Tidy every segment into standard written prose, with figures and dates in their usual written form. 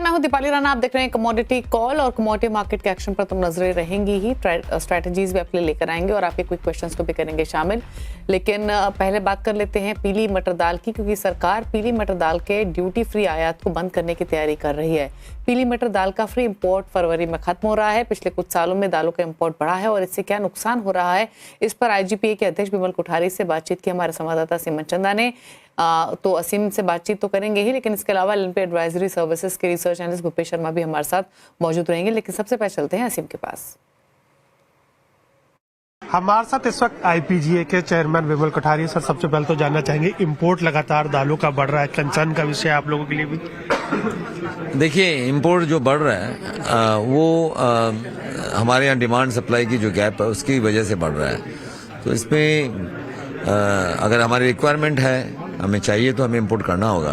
नमस्कार, मैं हूं दीपाली राणा। आप देख रहे हैं कमोडिटी कॉल और कमोडिटी मार्केट के एक्शन पर तो नजरें रहेंगी ही, स्ट्रैटेजीज भी आपके लिए लेकर आएंगे और आपके क्विक क्वेश्चंस को भी करेंगे शामिल। लेकिन पहले बात कर लेते हैं पीली मटर दाल की, क्योंकि सरकार पीली मटर दाल के ड्यूटी फ्री आयात को बंद करने की तैयारी कर रही है। पीली मटर दाल का फ्री इंपोर्ट फरवरी में खत्म हो रहा है। पिछले कुछ सालों में दालों का इंपोर्ट बढ़ा है और इससे क्या नुकसान हो रहा है, इस पर आईजीपीए के अध्यक्ष बिमल कोठारी से बातचीत की हमारे संवाददाता सीमन चंदा ने। तो असीम से बातचीत तो करेंगे ही, लेकिन इसके अलावा एलएनपी एडवाइजरी सर्विसेज के रिसर्च एनालिस्ट भूपेश शर्मा भी हमारे साथ मौजूद रहेंगे। लेकिन सबसे पहले चलते हैं असीम के पास। हमारे साथ इस वक्त आईपीजीए के चेयरमैन बिमल कोठारी। सर, सबसे पहले तो जानना चाहेंगे, इंपोर्ट लगातार दालों का बढ़ रहा है, कंसर्न का विषय आप लोगों के लिए भी? देखिए, इंपोर्ट जो बढ़ रहा है वो हमारे यहाँ डिमांड सप्लाई की जो गैप है उसकी वजह से बढ़ रहा है। तो इसमें अगर हमारी रिक्वायरमेंट है, हमें चाहिए, तो हमें इंपोर्ट करना होगा,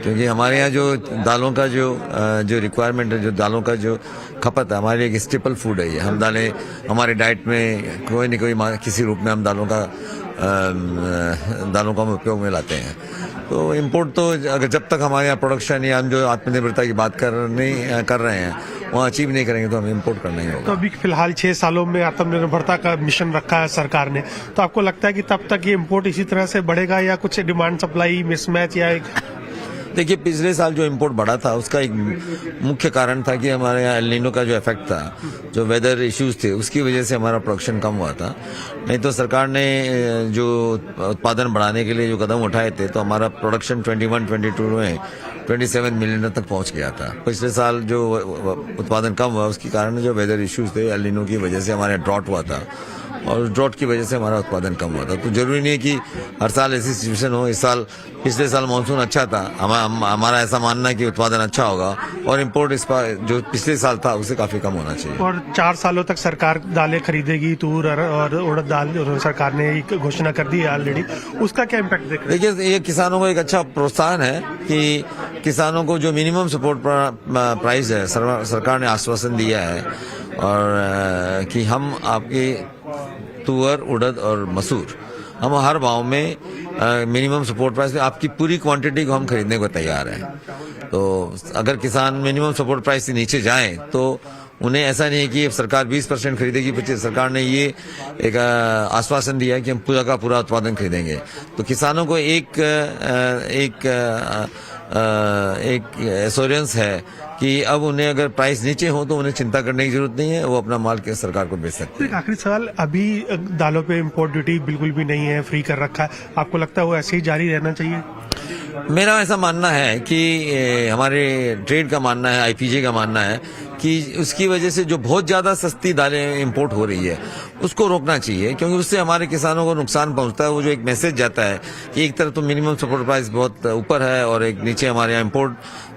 क्योंकि हमारे यहाँ जो दालों का जो रिक्वायरमेंट है, जो दालों का जो खपत है, हमारे एक स्टेपल फूड है ये। हम दालें हमारे डाइट में कोई न कोई किसी रूप में हम दालों का हम उपयोग में लाते हैं। तो इंपोर्ट तो अगर जब तक हमारे यहाँ प्रोडक्शन या हम जो आत्मनिर्भरता की बात कर रहे हैं वहाँ अचीव नहीं करेंगे, तो हमें इंपोर्ट करना ही होगा। तो अभी फिलहाल 6 सालों में आत्मनिर्भरता का मिशन रखा है सरकार ने, तो आपको लगता है कि तब तक ये इंपोर्ट इसी तरह से बढ़ेगा या कुछ डिमांड सप्लाई मिसमैच या देखिए, पिछले साल जो इंपोर्ट बढ़ा था उसका एक मुख्य कारण था कि हमारे यहाँ एल नीनो का जो इफेक्ट था, जो वेदर इश्यूज थे, उसकी वजह से हमारा प्रोडक्शन कम हुआ था। नहीं तो सरकार ने जो उत्पादन बढ़ाने के लिए जो कदम उठाए थे, तो हमारा प्रोडक्शन 21-22 में 27 मिलियन तक पहुंच गया था। पिछले साल जो उत्पादन कम हुआ उसके कारण जो वेदर इश्यूज थे, एल नीनो की वजह से हमारे ड्रॉट हुआ था और ड्रॉट की वजह से हमारा उत्पादन कम हुआ था। तो जरूरी नहीं है कि हर साल ऐसी सिचुएशन हो। पिछले साल मानसून अच्छा था, हमारा ऐसा मानना है कि उत्पादन अच्छा होगा और इंपोर्ट जो पिछले साल था उससे काफी कम होना चाहिए। और 4 सालों तक सरकार दालें खरीदेगी, तूर और उड़द दाल सरकार ने एक घोषणा कर दी है ऑलरेडी, उसका क्या इम्पैक्ट देख रहे हैं? देखिए, ये किसानों को एक अच्छा प्रोत्साहन है कि किसानों को जो मिनिमम सपोर्ट प्राइस है, सरकार ने आश्वासन दिया है और कि हम आपके तुअर, उड़द और मसूर हम हर भाव में मिनिमम सपोर्ट प्राइस में आपकी पूरी क्वांटिटी को हम खरीदने को तैयार हैं। तो अगर किसान मिनिमम सपोर्ट प्राइस से नीचे जाएं तो उन्हें ऐसा नहीं है कि सरकार 20% खरीदेगी। सरकार ने ये एक आश्वासन दिया है कि हम पूरा का पूरा उत्पादन खरीदेंगे। तो किसानों को एक एश्योरेंस है कि अब उन्हें अगर प्राइस नीचे हो तो उन्हें चिंता करने की जरूरत नहीं है, वो अपना माल के सरकार को बेच सकते हैं। आखिरी सवाल, अभी दालों पे इंपोर्ट ड्यूटी बिल्कुल भी नहीं है, फ्री कर रखा है, आपको लगता है वो ऐसे ही जारी रहना चाहिए? मेरा ऐसा मानना है कि हमारे ट्रेड का मानना है, आईपीजे का मानना है कि उसकी वजह से जो बहुत ज्यादा सस्ती दालें इंपोर्ट हो रही है उसको रोकना चाहिए, क्योंकि उससे हमारे किसानों को नुकसान पहुंचता है। वो जो एक मैसेज जाता है कि एक तरफ तो मिनिमम सपोर्ट प्राइस बहुत ऊपर है और एक नीचे हमारे यहाँ इंपोर्ट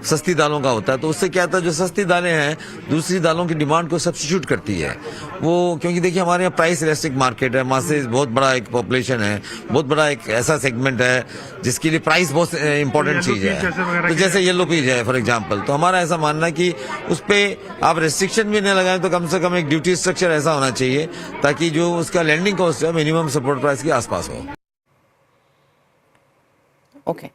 सस्ती दालों का होता है, तो उससे क्या होता है, जो सस्ती दालें हैं दूसरी दालों की डिमांड को सब्स्टिट्यूट करती है वो। क्योंकि देखिए, हमारे यहाँ प्राइस इलास्टिक मार्केट है, मासेस बहुत बड़ा एक पॉपुलेशन है, बहुत बड़ा एक ऐसा सेगमेंट है जिसके लिए प्राइस बहुत इंपॉर्टेंट चीज है। तो जैसे येलो पीज है फॉर एग्जाम्पल, तो हमारा ऐसा मानना है कि उस पर आप रेस्ट्रिक्शन भी नहीं लगाएं तो कम से कम एक ड्यूटी स्ट्रक्चर ऐसा होना चाहिए ताकि जो उसका लैंडिंग कॉस्ट है मिनिमम सपोर्ट प्राइस के आसपास हो। ओके,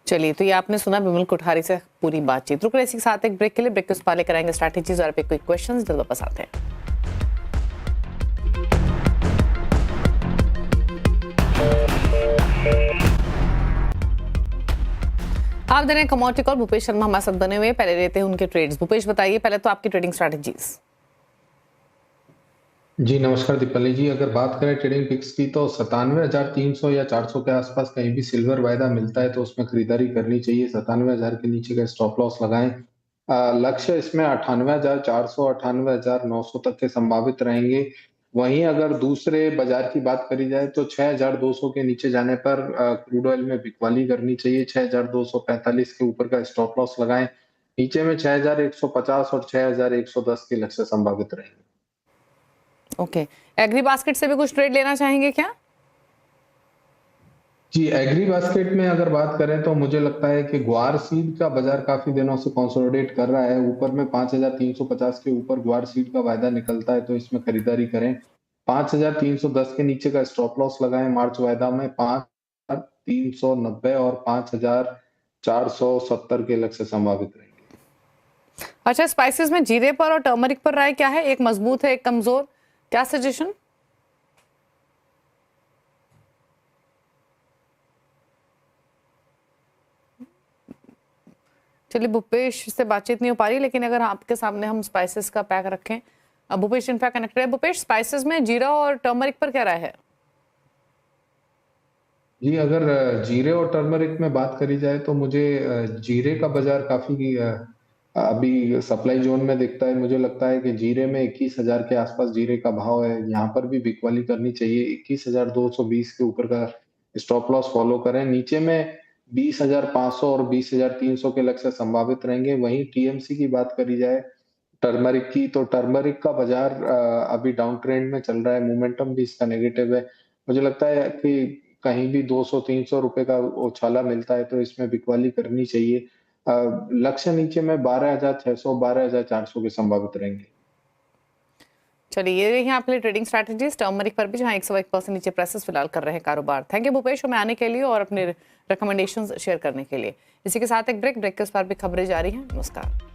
चलिए, तो ये आपने सुना बिमल कोठारी से पूरी बातचीत। रुक रहे इसी के साथ एक ब्रेक के लिए। ब्रेक के उस पाले कराएंगे स्ट्रैटेजीज और पे क्विक क्वेश्चंस। जल्द वापस आते हैं। आप दे रहे हैं कमोडिटी कॉल। भूपेश शर्मा हमारे साथ बने हुए, पहले लेते हैं उनके ट्रेड्स। भूपेश, बताइए पहले तो आपकी ट्रेडिंग स्ट्रैटेजीज। जी नमस्कार दीपाली जी, अगर बात करें ट्रेडिंग पिक्स की तो 97,300 या 400 के आसपास कहीं भी सिल्वर वायदा मिलता है तो उसमें खरीदारी करनी चाहिए। 97,000 के नीचे का स्टॉप लॉस लगाएं। लक्ष्य इसमें 98,400 98,900 तक के संभावित रहेंगे। वहीं अगर दूसरे बाजार की बात करी जाए तो 6,200 के नीचे जाने पर क्रूड ऑयल में बिकवाली करनी चाहिए। 6,245 के ऊपर का स्टॉप लॉस लगाएं। नीचे में 6,150 और 6,110 के लक्ष्य संभावित रहेंगे। ओके, एग्री बास्केट से भी कुछ ट्रेड लेना चाहेंगे क्या? जी, एग्री बास्केट में अगर बात करें तो मुझे लगता है कि ग्वार सीड का बाजार काफी दिनों से कंसोलिडेट कर रहा है। ऊपर में 5,350 के ऊपर ग्वार सीड का वायदा निकलता है तो इसमें खरीदारी करें। 5,310 के नीचे का स्टॉप लॉस लगाएं। मार्च वायदा में 5,390 और 5,470 के लक्ष्य संभावित रहेंगे। अच्छा, स्पाइसेस में जीरे पर और टर्मरिक पर राय क्या है? एक मजबूत है, एक कमजोर, क्या सजेशन? चलिए, भूपेश से बातचीत नहीं हो पा रही, लेकिन अगर आपके सामने हम स्पाइसेस का पैक रखें, भूपेश इनफैक्ट कनेक्टेड है। भूपेश, स्पाइसेस में जीरा और टर्मरिक पर क्या राय है? जी, अगर जीरे और टर्मरिक में बात करी जाए तो मुझे जीरे का बाजार काफी अभी सप्लाई जोन में दिखता है। मुझे लगता है कि जीरे में 21,000 के आसपास जीरे का भाव है। यहाँ पर भी बिकवाली करनी चाहिए। 21,220 के ऊपर का स्टॉप लॉस फॉलो करें। नीचे में 20,500 और 20,300 के लक्ष्य संभावित रहेंगे। वहीं टीएमसी की बात करी जाए टर्मरिक की, तो टर्मरिक का बाजार अभी डाउन ट्रेंड में चल रहा है। मोमेंटम भी इसका नेगेटिव है। मुझे लगता है कि कहीं भी 200-300 रुपए का उछाला मिलता है तो इसमें बिकवाली करनी चाहिए। लक्ष्य नीचे में 12,600 12,400 के संभावित रहेंगे। चलिए, ये रही आपके लिए ट्रेडिंग स्ट्रैटेजीज टर्मरिक पर भी, जहां 101% नीचे प्रेसेस फिलहाल कर रहे हैं कारोबार। थैंक यू भूपेश, हमें आने के लिए और अपने रिकमेंडेशंस शेयर करने के लिए। इसी के साथ एक ब्रेक के उस पर भी खबरें जारी हैं। नमस्कार।